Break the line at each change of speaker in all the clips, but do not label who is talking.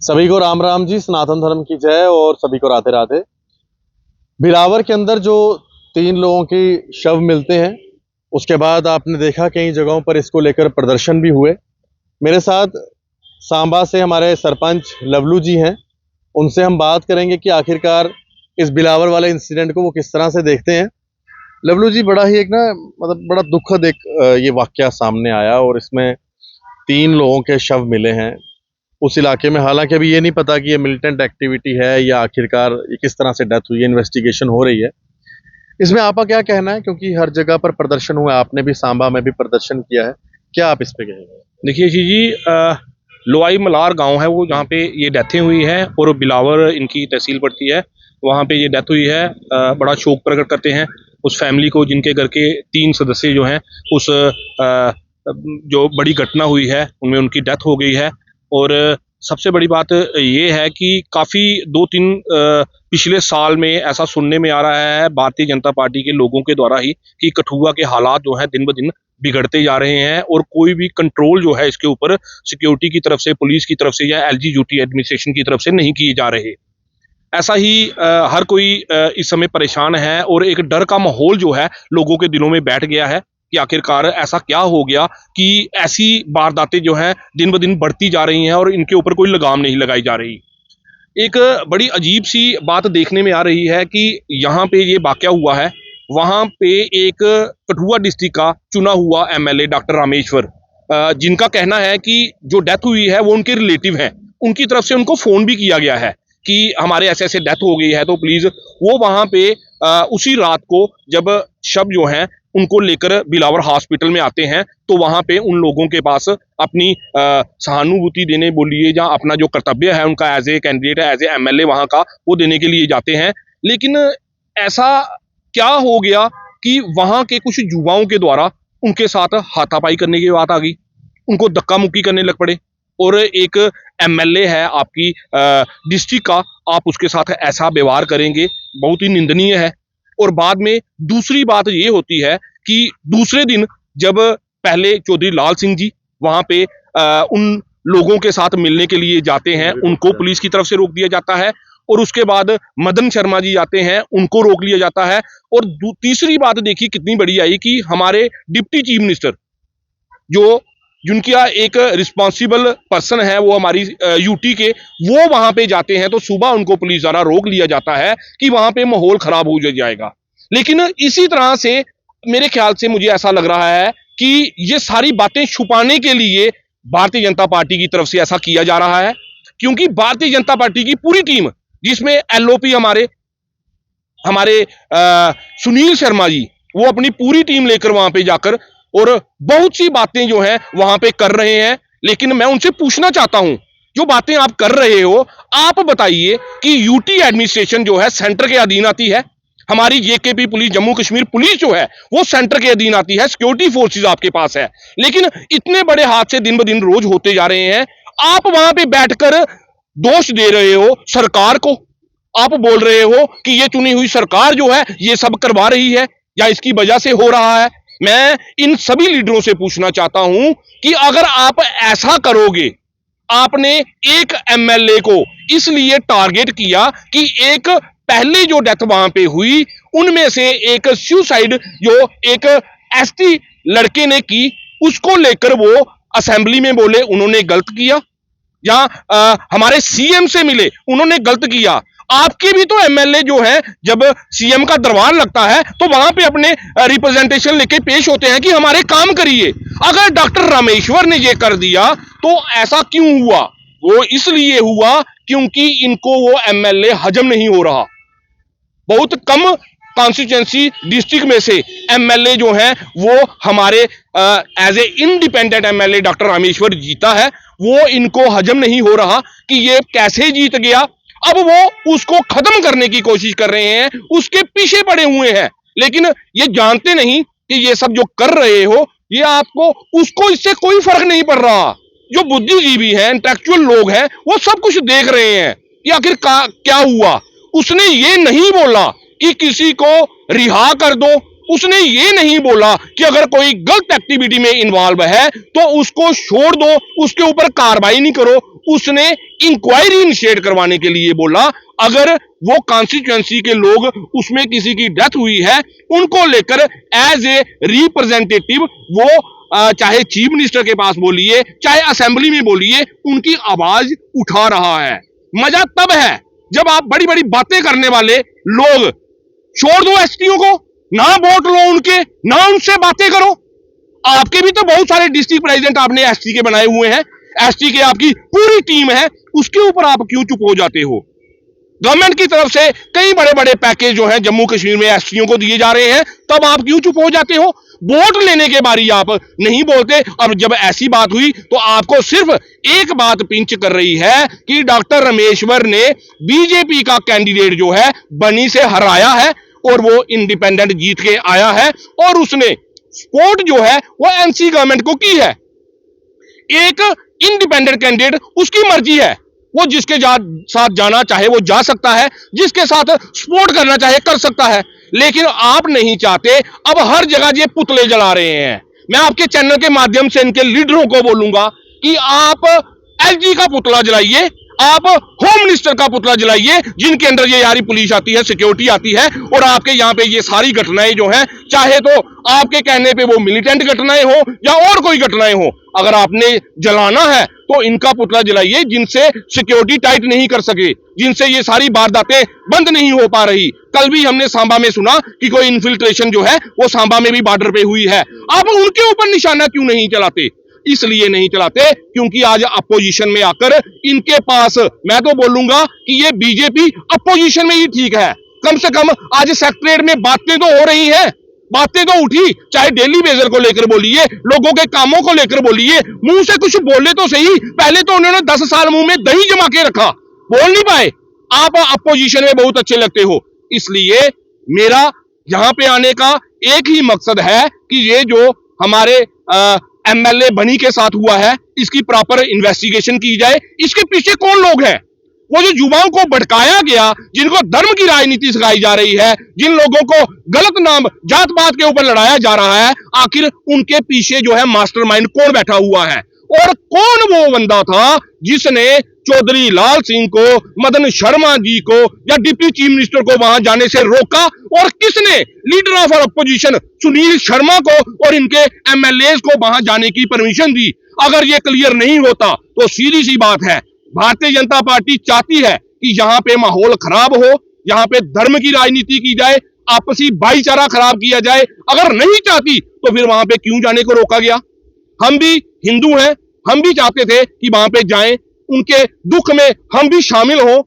सभी को राम राम जी, सनातन धर्म की जय और सभी को राधे राधे। बिलावर के अंदर जो 3 लोगों की शव मिलते हैं, उसके बाद आपने देखा कई जगहों पर इसको लेकर प्रदर्शन भी हुए। मेरे साथ सांबा से हमारे सरपंच लवलू जी हैं। उनसे हम बात करेंगे कि आखिरकार इस बिलावर वाले इंसिडेंट को वो किस तरह से देखते हैं। लवलू जी, बड़ा ही एक ना मतलब बड़ा दुखद एक ये वाकया सामने आया और इसमें 3 लोगों के शव मिले हैं उस इलाके में। हालांकि अभी ये नहीं पता कि ये मिलिटेंट एक्टिविटी है या आखिरकार ये किस तरह से डेथ हुई है, इन्वेस्टिगेशन हो रही है। इसमें आपका क्या कहना है, क्योंकि हर जगह पर प्रदर्शन हुआ, आपने भी सांबा में भी प्रदर्शन किया है, क्या आप इस पे कहेंगे?
देखिए जी, लोआई मलार गांव है वो, जहाँ पे ये डेथें हुई हैं और बिलावर इनकी तहसील पड़ती है, वहाँ पे ये डेथ हुई है। बड़ा शोक प्रकट करते हैं उस फैमिली को जिनके घर के 3 सदस्य जो हैं उस जो बड़ी घटना हुई है उनमें उनकी डेथ हो गई है। और सबसे बड़ी बात ये है कि काफ़ी 2-3 पिछले साल में ऐसा सुनने में आ रहा है भारतीय जनता पार्टी के लोगों के द्वारा ही कि कठुआ के हालात जो हैं दिन ब दिन बिगड़ते जा रहे हैं और कोई भी कंट्रोल जो है इसके ऊपर सिक्योरिटी की तरफ से, पुलिस की तरफ से या एलजीयूटी एडमिनिस्ट्रेशन की तरफ से नहीं किए जा रहे। ऐसा ही हर कोई इस समय परेशान है और एक डर का माहौल जो है लोगों के दिलों में बैठ गया है कि आखिरकार ऐसा क्या हो गया कि ऐसी वारदातें जो हैं दिन ब दिन बढ़ती जा रही हैं और इनके ऊपर कोई लगाम नहीं लगाई जा रही। एक बड़ी अजीब सी बात देखने में आ रही है कि यहाँ पे ये वाकया हुआ है, वहाँ पे एक कठुआ डिस्ट्रिक्ट का चुना हुआ एमएलए डॉक्टर रामेश्वर, जिनका कहना है कि जो डेथ हुई है वो उनके रिलेटिव हैं, उनकी तरफ से उनको फ़ोन भी किया गया है कि हमारे ऐसे ऐसे डेथ हो गई है, तो प्लीज़ वो वहाँ पे उसी रात को जब शव जो हैं उनको लेकर बिलावर हॉस्पिटल में आते हैं तो वहाँ पे उन लोगों के पास अपनी सहानुभूति देने बोलिए या अपना जो कर्तव्य है उनका as a candidate, as a MLA वहाँ का, वो देने के लिए जाते हैं। लेकिन ऐसा क्या हो गया कि वहाँ के कुछ युवाओं के द्वारा उनके साथ हाथापाई करने की बात आ गई, उनको धक्का मुक्की करने लग पड़े और एक एमएलए है आपकी डिस्ट्रिक्ट का, आप उसके साथ ऐसा व्यवहार करेंगे, बहुत ही निंदनीय है। और बाद में दूसरी बात ये होती है कि दूसरे दिन जब पहले चौधरी लाल सिंह जी वहाँ पे उन लोगों के साथ मिलने के लिए जाते हैं, उनको पुलिस की तरफ से रोक दिया जाता है और उसके बाद मदन शर्मा जी जाते हैं, उनको रोक लिया जाता है। और तीसरी बात देखिए कितनी बड़ी आई कि हमारे डिप्टी चीफ मिनिस्टर जो जिनका एक रिस्पॉन्सिबल पर्सन है वो हमारी यूटी के, वो वहां पे जाते हैं तो सुबह उनको पुलिस द्वारा रोक लिया जाता है कि वहां पे माहौल खराब हो जाएगा। लेकिन इसी तरह से मेरे ख्याल से मुझे ऐसा लग रहा है कि ये सारी बातें छुपाने के लिए भारतीय जनता पार्टी की तरफ से ऐसा किया जा रहा है, क्योंकि भारतीय जनता पार्टी की पूरी टीम, जिसमें एलओपी हमारे सुनील शर्मा जी, वो अपनी पूरी टीम लेकर वहां पे जाकर और बहुत सी बातें जो हैं वहां पे कर रहे हैं। लेकिन मैं उनसे पूछना चाहता हूं, जो बातें आप कर रहे हो, आप बताइए कि यूटी एडमिनिस्ट्रेशन जो है सेंटर के अधीन आती है, हमारी JKP police, Jammu Kashmir police जो है वो सेंटर के अधीन आती है, सिक्योरिटी फोर्सेस आपके पास है, लेकिन इतने बड़े हादसे दिन ब दिन रोज होते जा रहे हैं। आप वहां पे बैठकर दोष दे रहे हो सरकार को, आप बोल रहे हो कि ये चुनी हुई सरकार जो है ये सब करवा रही है या इसकी वजह से हो रहा है। मैं इन सभी लीडरों से पूछना चाहता हूं कि अगर आप ऐसा करोगे, आपने एक एमएलए को इसलिए टारगेट किया कि एक पहले जो डेथ वहां पे हुई उनमें से एक सुसाइड जो एक एसटी लड़के ने की, उसको लेकर वो असेंबली में बोले उन्होंने गलत किया, या हमारे सीएम से मिले उन्होंने गलत किया। आपके भी तो एमएलए जो है जब सीएम का दरबार लगता है तो वहां पे अपने रिप्रेजेंटेशन लेके पेश होते हैं कि हमारे काम करिए। अगर डॉक्टर रामेश्वर ने ये कर दिया तो ऐसा क्यों हुआ? वो इसलिए हुआ क्योंकि इनको वो एमएलए हजम नहीं हो रहा। बहुत कम कॉन्स्टिट्यूएंसी डिस्ट्रिक्ट में से एमएलए जो है वो हमारे as a independent MLA doctor Rameshwar जीता है, वो इनको हजम नहीं हो रहा कि ये कैसे जीत गया। अब वो उसको खत्म करने की कोशिश कर रहे हैं, उसके पीछे पड़े हुए हैं, लेकिन ये जानते नहीं कि ये सब जो कर रहे हो ये आपको, उसको इससे कोई फर्क नहीं पड़ रहा। जो बुद्धिजीवी हैं, इंटेलेक्चुअल लोग हैं, वो सब कुछ देख रहे हैं कि आखिर क्या हुआ। उसने ये नहीं बोला कि किसी को रिहा कर दो, उसने ये नहीं बोला कि अगर कोई गलत एक्टिविटी में इन्वॉल्व है तो उसको छोड़ दो, उसके ऊपर कार्रवाई नहीं करो। उसने इंक्वायरी इनिशिएट करवाने के लिए बोला। अगर वो कॉन्स्टिट्यूएंसी के लोग उसमें किसी की डेथ हुई है, उनको लेकर एज ए रिप्रेजेंटेटिव वो चाहे चीफ मिनिस्टर के पास बोलिए, चाहे असेंबली में बोलिए, उनकी आवाज उठा रहा है। मजा तब है जब आप बड़ी बड़ी बातें करने वाले लोग छोड़ दो एसटीओ को, ना वोट लो उनके, ना उनसे बातें करो। आपके भी तो बहुत सारे डिस्ट्रिक्ट प्रेसिडेंट आपने एसटी के बनाए हुए हैं, एसटी के आपकी पूरी टीम है, उसके ऊपर आप क्यों चुप हो जाते हो? गवर्नमेंट की तरफ से कई बड़े बड़े पैकेज जो है जम्मू कश्मीर में एसटीओ को दिए जा रहे हैं, तब आप क्यों चुप हो जाते हो? वोट लेने के बारी आप नहीं बोलते। अब जब ऐसी बात हुई तो आपको सिर्फ एक बात पिंच कर रही है कि डॉक्टर रमेश्वर ने बीजेपी का कैंडिडेट जो है बनी से हराया है और वो इंडिपेंडेंट जीत के आया है, और उसने सपोर्ट जो है वो एनसी गवर्नमेंट को की है। एक इंडिपेंडेंट कैंडिडेट, उसकी मर्जी है, वो जिसके साथ जाना चाहे वो जा सकता है, जिसके साथ सपोर्ट करना चाहे कर सकता है। लेकिन आप नहीं चाहते। अब हर जगह ये पुतले जला रहे हैं। मैं आपके चैनल के माध्यम से इनके लीडरों को बोलूंगा कि आप एलजी का पुतला जलाइए, आप होम मिनिस्टर का पुतला जलाइए, जिनके अंदर ये यारी पुलिस आती है, सिक्योरिटी आती है, और आपके यहाँ पे ये सारी घटनाएं जो हैं, चाहे तो आपके कहने पे वो मिलिटेंट घटनाएं हो या और कोई घटनाएं हो, अगर आपने जलाना है तो इनका पुतला जलाइए, जिनसे सिक्योरिटी टाइट नहीं कर सके, जिनसे ये सारी वारदातें बंद नहीं हो पा रही। कल भी हमने सांबा में सुना कि कोई इन्फिल्ट्रेशन जो है वो सांबा में भी बॉर्डर पे हुई है। आप उनके ऊपर निशाना क्यों नहीं चलाते? इसलिए नहीं चलाते क्योंकि आज अपोजिशन में आकर इनके पास, मैं तो बोलूंगा कि ये बीजेपी अपोजिशन में ही ठीक है। कम से कम आज सेक्रेटरीट में बातें तो हो रही हैं, बातें तो उठी, चाहे डेली बेजर को लेकर बोलिए, लोगों के कामों को लेकर बोलिए, मुंह से कुछ बोले तो सही। पहले तो उन्होंने 10 साल मुंह में दही जमा के रखा, बोल नहीं पाए। आप अपोजिशन में बहुत अच्छे लगते हो। इसलिए मेरा यहां पे आने का एक ही मकसद है कि ये जो हमारे एमएलए बनी के साथ हुआ है, इसकी प्रॉपर इन्वेस्टिगेशन की जाए। इसके पीछे कौन लोग हैं? वो जो युवाओं को भटकाया गया, जिनको धर्म की राजनीति सिखाई जा रही है, जिन लोगों को गलत नाम जात पात के ऊपर लड़ाया जा रहा है, आखिर उनके पीछे जो है मास्टरमाइंड कौन बैठा हुआ है? और कौन वो बंदा था जिसने चौधरी लाल सिंह को, मदन शर्मा जी को या डिप्टी चीफ मिनिस्टर को वहां जाने से रोका? और किसने leader of opposition Sunil Sharma को और इनके एमएलए को वहां जाने की परमिशन दी? अगर ये क्लियर नहीं होता तो सीधी सी बात है, भारतीय जनता पार्टी चाहती है कि यहाँ पे माहौल खराब हो, यहाँ पे धर्म की राजनीति की जाए, आपसी भाईचारा खराब किया जाए। अगर नहीं चाहती तो फिर वहां पे क्यों जाने को रोका गया? हम भी हिंदू हैं, हम भी चाहते थे कि वहां पे जाएं, उनके दुख में हम भी शामिल हों।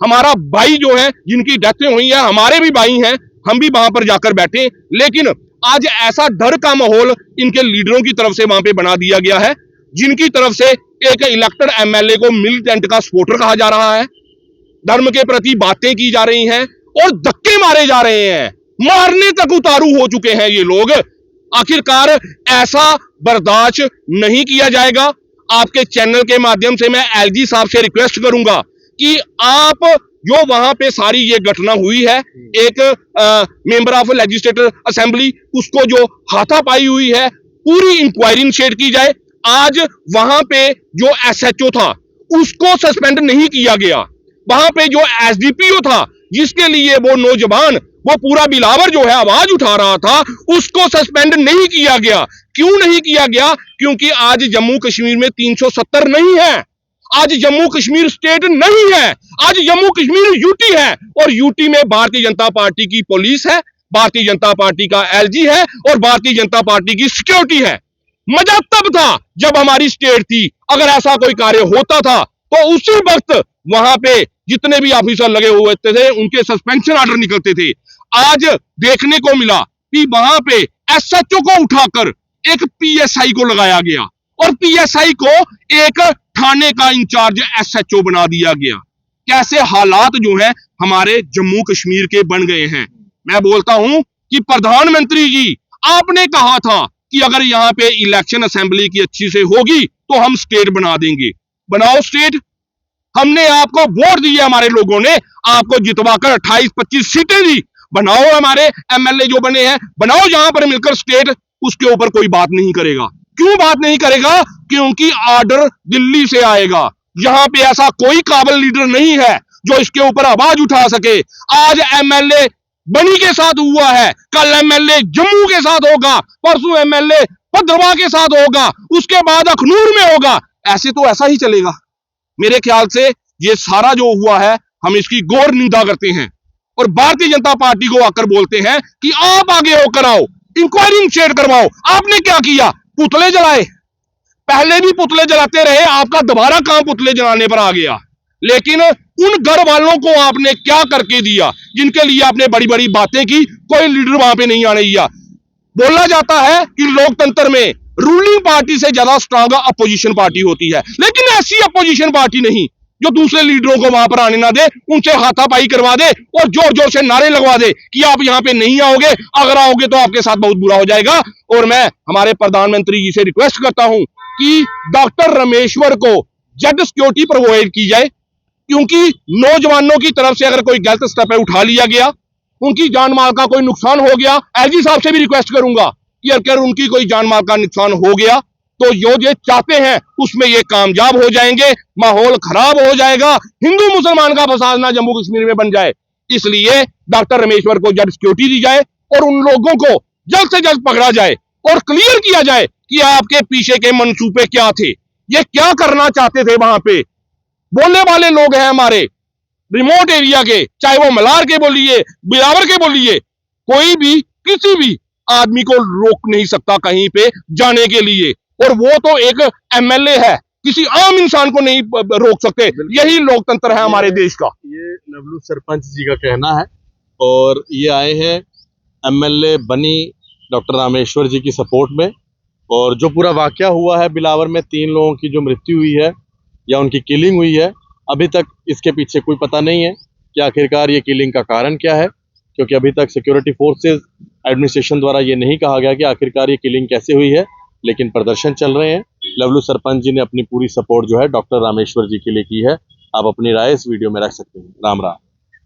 हमारा भाई जो है, जिनकी डेथें हुई है, हमारे भी भाई हैं, हम भी वहां पर जाकर बैठे। लेकिन आज ऐसा डर का माहौल इनके लीडरों की तरफ से वहां पे बना दिया गया है, जिनकी तरफ से एक इलेक्टेड एमएलए को मिलिटेंट का सपोर्टर कहा जा रहा है, धर्म के प्रति बातें की जा रही हैं और धक्के मारे जा रहे हैं, मारने तक उतारू हो चुके हैं ये लोग। आखिरकार ऐसा बर्दाश्त नहीं किया जाएगा। आपके चैनल के माध्यम से मैं एलजी साहब से रिक्वेस्ट करूंगा कि आप जो वहां पे सारी ये घटना हुई है, एक मेंबर ऑफ लेजिस्लेटिव असेंबली, उसको जो हाथापाई हुई है, पूरी इंक्वायरी इनिशिएट की जाए। आज वहां पे जो एसएचओ था उसको सस्पेंड नहीं किया गया, वहां पे जो एसडीपीओ था जिसके लिए वो नौजवान, वो पूरा बिलावर जो है आवाज उठा रहा था, उसको सस्पेंड नहीं किया गया। क्यों नहीं किया गया? क्योंकि आज जम्मू कश्मीर में 370 नहीं है, आज जम्मू कश्मीर स्टेट नहीं है, आज जम्मू कश्मीर यूटी है, और यूटी में भारतीय जनता पार्टी की पुलिस है, भारतीय जनता पार्टी का एलजी है और भारतीय जनता पार्टी की सिक्योरिटी है। मजा तब था जब हमारी स्टेट थी। अगर ऐसा कोई कार्य होता था तो उसी वक्त वहां पे जितने भी ऑफिसर लगे हुए थे उनके सस्पेंशन ऑर्डर निकलते थे। आज देखने को मिला कि वहां पे एसएचओ को उठाकर एक पीएसआई को लगाया गया और पीएसआई को एक थाने का इंचार्ज एसएचओ बना दिया गया। कैसे हालात जो है हमारे जम्मू कश्मीर के बन गए हैं। मैं बोलता हूं कि प्रधानमंत्री जी, आपने कहा था कि अगर यहाँ पे इलेक्शन असेंबली की अच्छी से होगी तो हम स्टेट बना देंगे। बनाओ स्टेट। हमने आपको वोट दिए, हमारे लोगों ने आपको जितवाकर 28-25 सीटें दी। बनाओ, हमारे एमएलए जो बने हैं, बनाओ जहां पर मिलकर स्टेट। उसके ऊपर कोई बात नहीं करेगा। क्यों बात नहीं करेगा? क्योंकि ऑर्डर दिल्ली से आएगा। यहाँ पे ऐसा कोई काबिल लीडर नहीं है जो इसके ऊपर आवाज उठा सके। आज एमएलए बनी के साथ हुआ है, कल एमएलए जम्मू के साथ होगा, परसों एमएलए भद्रवाह के साथ होगा, उसके बाद अखनूर में होगा। ऐसे तो ऐसा ही चलेगा। मेरे ख्याल से ये सारा जो हुआ है हम इसकी घोर निंदा करते हैं और भारतीय जनता पार्टी को आकर बोलते हैं कि आप आगे होकर आओ, इंक्वायरी इनिशिएट करवाओ। आपने क्या किया? पुतले जलाए। पहले भी पुतले जलाते रहे, आपका दोबारा काम पुतले जलाने पर आ गया। लेकिन उन घर वालों को आपने क्या करके दिया जिनके लिए आपने बड़ी बड़ी बातें की? कोई लीडर वहां पे नहीं आने दिया। बोला जाता है कि लोकतंत्र में रूलिंग पार्टी से ज्यादा स्ट्रांग अपोजिशन पार्टी होती है, लेकिन ऐसी अपोजिशन पार्टी नहीं जो दूसरे लीडरों को वहां पर आने ना दे, उनसे हाथापाई करवा दे और जोर जोर से नारे लगवा दे कि आप यहां पे नहीं आओगे, अगर आओगे तो आपके साथ बहुत बुरा हो जाएगा। और मैं हमारे प्रधानमंत्री जी से रिक्वेस्ट करता हूं कि डॉक्टर रामेश्वर को जेड सिक्योरिटी प्रोवाइड की जाए, क्योंकि नौजवानों की तरफ से अगर कोई गलत स्टेप उठा लिया गया, उनकी जान माल का कोई नुकसान हो गया, एलजी साहब से भी रिक्वेस्ट करूंगा कि अगर उनकी कोई जान माल का नुकसान हो गया तो जो ये चाहते हैं उसमें ये कामयाब हो जाएंगे, माहौल खराब हो जाएगा, हिंदू मुसलमान का फसाद ना जम्मू कश्मीर में बन जाए। इसलिए डॉक्टर रामेश्वर को जेड सिक्योरिटी दी जाए और उन लोगों को जल्द से जल्द पकड़ा जाए और क्लियर किया जाए कि आपके पीछे के मंसूबे क्या थे, ये क्या करना चाहते थे। वहां पे बोलने वाले लोग हैं हमारे रिमोट एरिया के, चाहे वो मलार के बोलिए, बिलावर के बोलिए, कोई भी किसी भी आदमी को रोक नहीं सकता कहीं पे जाने के लिए, और वो तो एक एमएलए है, किसी आम इंसान को नहीं रोक सकते। यही लोकतंत्र है हमारे देश का।
ये लवलू सरपंच जी का कहना है और ये आए हैं एमएलए बनी डॉक्टर रामेश्वर जी की सपोर्ट में। और जो पूरा वाकया हुआ है बिलावर में, 3 लोगों की जो मृत्यु हुई है या उनकी किलिंग हुई है, अभी तक इसके पीछे कोई पता नहीं है कि आखिरकार ये किलिंग का कारण क्या है, क्योंकि अभी तक सिक्योरिटी फोर्सेस एडमिनिस्ट्रेशन द्वारा ये नहीं कहा गया कि आखिरकार ये किलिंग कैसे हुई है। लेकिन प्रदर्शन चल रहे हैं। लवलू सरपंच जी ने अपनी पूरी सपोर्ट जो है डॉक्टर रामेश्वर जी के लिए की है। आप अपनी राय इस वीडियो में रख सकते हैं। राम राम।